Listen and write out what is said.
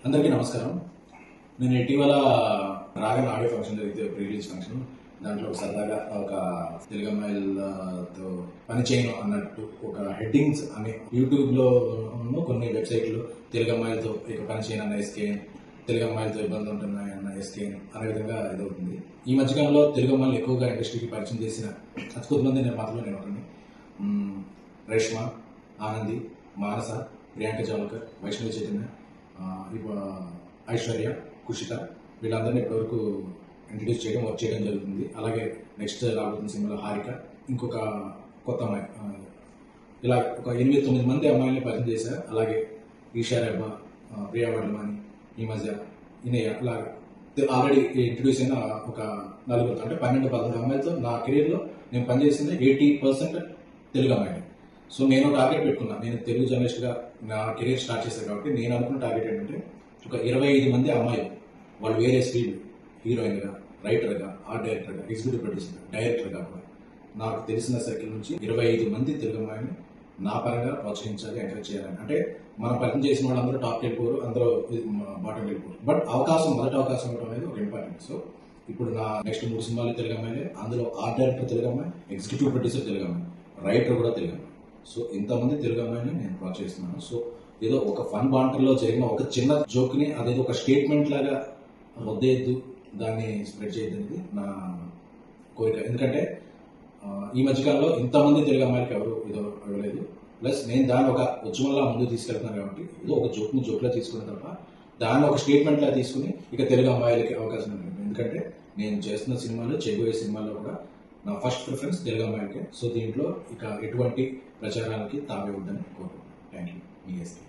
అందరికీ నమస్కారం. నేను ఇటీవల రాగన్ ఆడియో ఫంక్షన్ జరిగితే ప్రీ రిలీజ్ ఫంక్షన్ దాంట్లో సరదాగా ఒక తెలుగు అమ్మాయిలతో పని చేయను అన్నట్టు ఒక హెడ్డింగ్స్ అని యూట్యూబ్లో కొన్ని వెబ్సైట్లు తెలుగు అమ్మాయిలతో ఇక పని చేయను అన్న ఎస్కేఎన్, తెలుగు అమ్మాయిలతో ఇబ్బందులు ఉంటున్నాయి అన్న ఎస్కేఎన్ అనే విధంగా ఇదవుతుంది. ఈ మధ్యకాలంలో తెలుగు అమ్మాయిలు ఎక్కువగా ఇండస్ట్రీకి పరిచయం చేసిన అతి కొద్దిమంది నిర్మాతలు నేను ఒకరిని. రేష్మ, ఆనంది, మానస, ప్రియాంక జావల్కర్, వైష్ణవి చైతన్య, ఐశ్వర్య, కుషిత వీళ్ళందరినీ ఇప్పటివరకు ఇంట్రడ్యూస్ చేయడం, వర్క్ చేయడం జరుగుతుంది. అలాగే నెక్స్ట్ రాబోతున్న సినిమాలో హారిక, ఇంకొక కొత్త అమ్మాయి, ఇలా ఒక 8-9 మంది అమ్మాయిల్ని పరిచయం చేశారు. అలాగే ఈషా రెబ్బా, ప్రియా వర్ధమాని, ఈ మధ్య ఇనయ్య, ఇలా ఆల్రెడీ ఇంట్రడ్యూస్ అయిన ఒక 4 అంటే 12-13 అమ్మాయిలతో నా కెరీర్లో నేను పనిచేసింది 80% తెలుగు అమ్మాయిలు. సో నేను టార్గెట్ పెట్టుకున్నా. నేను తెలుగు జర్నలిస్ట్గా నా కెరీర్ స్టార్ట్ చేశాను కాబట్టి నేను అనుకున్న టార్గెట్ ఏంటంటే ఒక 25 మంది అమ్మాయిలు, వాళ్ళు వేరే స్ట్రీమ్, హీరోయిన్గా, రైటర్గా, ఆర్ట్ డైరెక్టర్గా, ఎగ్జిక్యూటివ్ ప్రొడ్యూసర్గా, డైరెక్టర్గా కూడా నాకు తెలిసిన సర్కిల్ నుంచి 25 మంది తెలుగు అమ్మాయిని నా పరంగా ప్రోత్సహించాలి, ఎంకరేజ్ చేయాలని. అంటే మనం పరిచయం చేసిన వాళ్ళందరూ టాప్ వెళ్ళిపోరు, అందరూ బాటం వెళ్ళిపోరు. బట్ మొదటి అవకాశం ఇవ్వడం అనేది ఒక ఇంపార్టెంట్. సో ఇప్పుడు నా నెక్స్ట్ 3 సినిమాలు తెలుగు అమ్మాయిలే. అందులో ఆర్ట్ డైరెక్టర్ తెలుగు అమ్మాయి, ఎగ్జిక్యూటివ్ ప్రొడ్యూసర్ తెలుగు అమ్మాయి, రైటర్ కూడా తెలుగు అమ్మాయి. సో ఇంతమంది తెలుగు అమ్మాయిని నేను ప్రోత్సహిస్తున్నాను. సో ఏదో ఒక ఫన్ బాంటర్లో జరిగిన ఒక చిన్న జోక్ని అదేదో ఒక స్టేట్మెంట్ లాగా వద్దేయద్దు, దాన్ని స్ప్రెడ్ చేయద్దు అనేది నా కోరిక. ఎందుకంటే ఈ మధ్యకాలంలో ఇంతమంది తెలుగు అమ్మాయిలకి ఎవరు ఏదో ఇవ్వలేదు. ప్లస్ నేను దాన్ని ఒక ఉద్యమంలా ముందుకు తీసుకెళ్తున్నాను కాబట్టి ఏదో ఒక జోక్లా తీసుకున్న తప్ప దాన్ని ఒక స్టేట్మెంట్ లా తీసుకుని ఇక తెలుగు అమ్మాయిలకి అవకాశం ఉంటుంది. ఎందుకంటే నేను చేస్తున్న సినిమాలు, చేయబోయే సినిమాల్లో కూడా నా ఫస్ట్ ప్రిఫరెన్స్ తెలుగు అమ్మాయిలకే. సో దీంట్లో ఇక ఎటువంటి ప్రచారాలకి తావే వద్దని కోరుకుంటున్నాను. Thank you. మీ ఎస్కే.